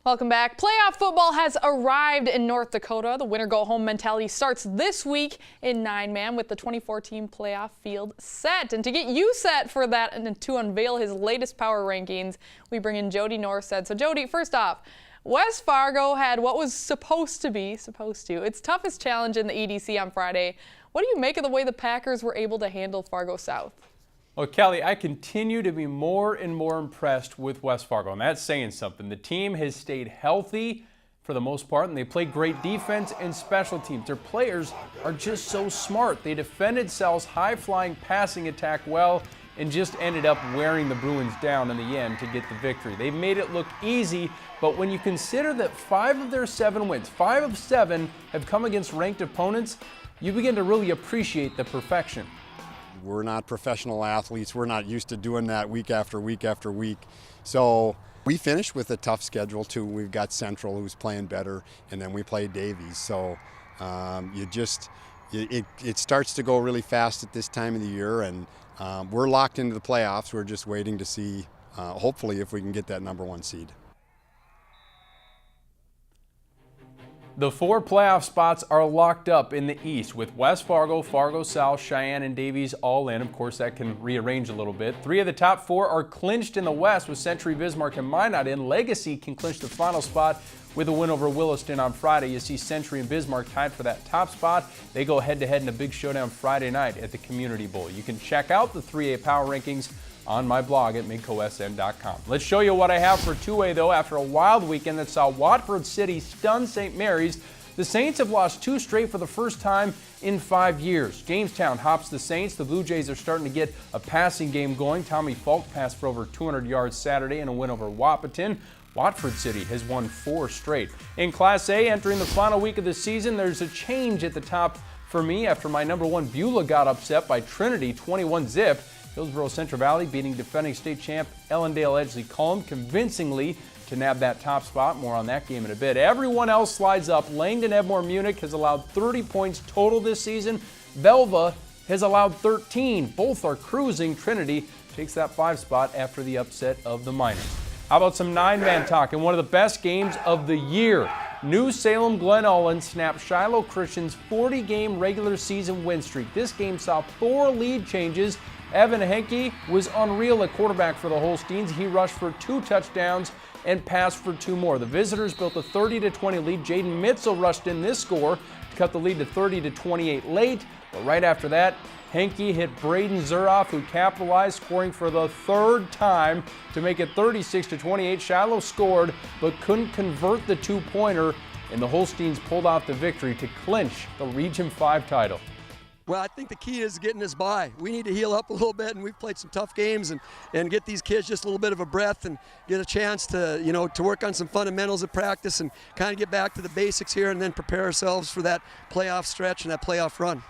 Welcome back. Playoff football has arrived in North Dakota. The winner-go-home mentality starts this week in 9-man with the 24-team playoff field set. And to get you set for that and to unveil his latest power rankings, we bring in Jody Norstedt. So Jody, first off, West Fargo had what was supposed to its toughest challenge in the EDC on Friday. What do you make of the way the Packers were able to handle Fargo South? Well, Kelly, I continue to be more and more impressed with West Fargo, and that's saying something. The team has stayed healthy for the most part, and they play great defense and special teams. Their players are just so smart. They defended Sal's high-flying passing attack well and just ended up wearing the Bruins down in the end to get the victory. They've made it look easy, but when you consider that 5 of their 7 wins, 5 of 7 have come against ranked opponents, you begin to really appreciate the perfection. We're not professional athletes. We're not used to doing that week after week after week. So we finished with a tough schedule too. We've got Central who's playing better, and then we play Davies. So it starts to go really fast at this time of the year, and we're locked into the playoffs. We're just waiting to see, hopefully, if we can get that #1 seed. The 4 playoff spots are locked up in the East with West Fargo, Fargo South, Cheyenne, and Davies all in. Of course, that can rearrange a little bit. 3 of the top 4 are clinched in the West with Century, Bismarck, and Minot in. Legacy can clinch the final spot with a win over Williston on Friday. You see Century and Bismarck tied for that top spot. They go head-to-head in a big showdown Friday night at the Community Bowl. You can check out the 3A power rankings on my blog at midcosm.com. Let's show you what I have for 2A, though. After a wild weekend that saw Watford City stun St. Mary's, the Saints have lost 2 straight for the first time in 5 years. Jamestown hops the Saints. The Blue Jays are starting to get a passing game going. Tommy Falk passed for over 200 yards Saturday in a win over Wahpeton. Watford City has won 4 straight. In Class A, entering the final week of the season, there's a change at the top for me after my #1 Beulah got upset by Trinity 21-zip. Hillsborough Central Valley beating defending state champ Ellendale Edgley Cullen convincingly to nab that top spot. More on that game in a bit. Everyone else slides up. Langdon Edmore Munich has allowed 30 points total this season. Velva has allowed 13. Both are cruising. Trinity takes that 5 spot after the upset of the Miners. How about some 9-man talk in one of the best games of the year? New Salem Glen Ullin snapped Shiloh Christian's 40-game regular season win streak. This game saw 4 lead changes. Evan Henke was unreal at quarterback for the Holsteins. He rushed for 2 touchdowns and passed for 2 more. The visitors built a 30-20 lead. Jaden Mitzel rushed in this score to cut the lead to 30-28 late. But right after that, Henke hit Braden Zuroff, who capitalized, scoring for the 3rd time to make it 36-28. Shiloh scored, but couldn't convert the 2-pointer, and the Holsteins pulled off the victory to clinch the Region 5 title. Well, I think the key is getting us by. We need to heal up a little bit, and we've played some tough games and get these kids just a little bit of a breath and get a chance to, to work on some fundamentals at practice and kind of get back to the basics here and then prepare ourselves for that playoff stretch and that playoff run.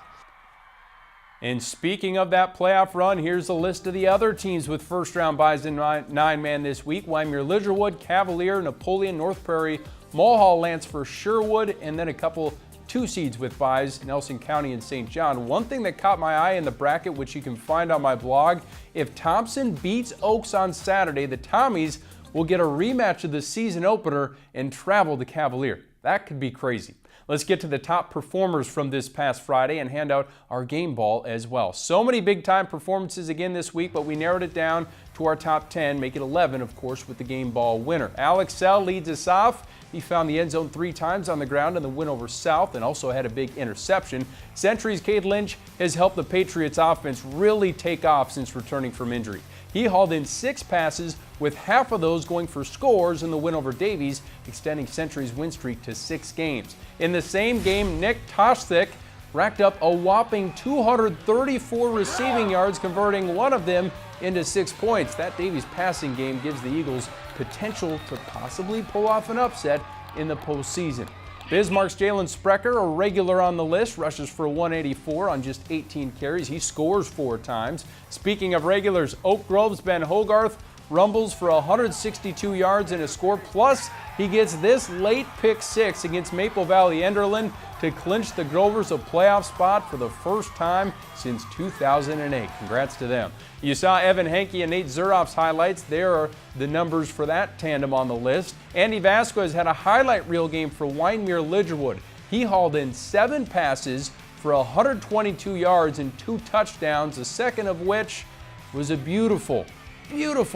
And speaking of that playoff run, here's a list of the other teams with first-round byes in 9-man this week. Wyoming, Lidgerwood, Cavalier, Napoleon, North Prairie, Mulhall, Lansford, Sherwood, and then a couple 2 seeds with byes, Nelson County and St. John. One thing that caught my eye in the bracket, which you can find on my blog, if Thompson beats Oaks on Saturday, the Tommies will get a rematch of the season opener and travel to Cavalier. That could be crazy. Let's get to the top performers from this past Friday and hand out our game ball as well. So many big-time performances again this week, but we narrowed it down to our top 10, make it 11, of course, with the game ball winner. Alex Sell leads us off. He found the end zone 3 times on the ground in the win over South and also had a big interception. Century's Cade Lynch has helped the Patriots offense really take off since returning from injury. He hauled in 6 passes, with half of those going for scores in the win over Davies, extending Century's win streak to 6 games. In the same game, Nick Toshthik racked up a whopping 234 receiving yards, converting 1 of them into 6 points. That Davies passing game gives the Eagles potential to possibly pull off an upset in the postseason. Bismarck's Jalen Sprecher, a regular on the list, rushes for 184 on just 18 carries. He scores 4 times. Speaking of regulars, Oak Grove's Ben Hogarth rumbles for 162 yards and a score. Plus, he gets this late pick six against Maple Valley Enderlin to clinch the Grovers a playoff spot for the first time since 2008. Congrats to them. You saw Evan Henke and Nate Zuroff's highlights. There are the numbers for that tandem on the list. Andy Vasquez had a highlight reel game for Wyndmere Lidgerwood. He hauled in 7 passes for 122 yards and 2 touchdowns, the second of which was a beautiful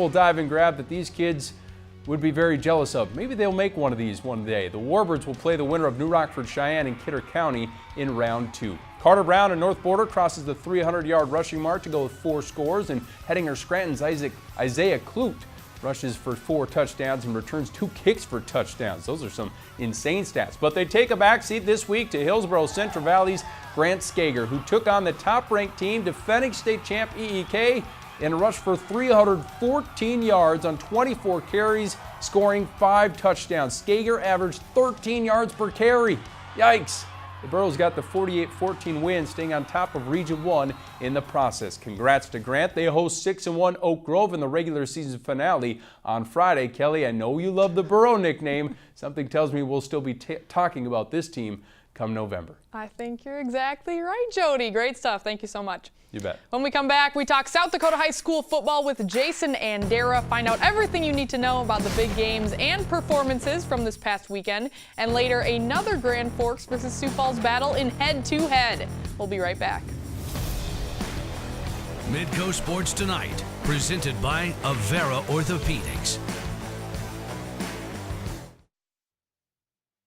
dive and grab that these kids would be very jealous of. Maybe they'll make one of these one day. The Warbirds will play the winner of New Rockford Cheyenne and Kidder County in round 2. Carter Brown in North Border crosses the 300-yard rushing mark to go with 4 scores, and Hettinger Scranton's Isaiah Kloot rushes for 4 touchdowns and returns 2 kicks for touchdowns. Those are some insane stats. But they take a backseat this week to Hillsborough Central Valley's Grant Skager, who took on the top-ranked team, defending state champ EEK, and rushed for 314 yards on 24 carries, scoring 5 touchdowns. Skager averaged 13 yards per carry. Yikes! The Burros got the 48-14 win, staying on top of Region 1 in the process. Congrats to Grant. They host 6-1 Oak Grove in the regular season finale on Friday. Kelly, I know you love the Burro nickname. Something tells me we'll still be talking about this team come November. I think you're exactly right, Jody. Great stuff. Thank you so much. You bet. When we come back, we talk South Dakota High School football with Jason Andera. Find out everything you need to know about the big games and performances from this past weekend. And later, another Grand Forks versus Sioux Falls battle in head-to-head. We'll be right back. Midco Sports Tonight, presented by Avera Orthopedics.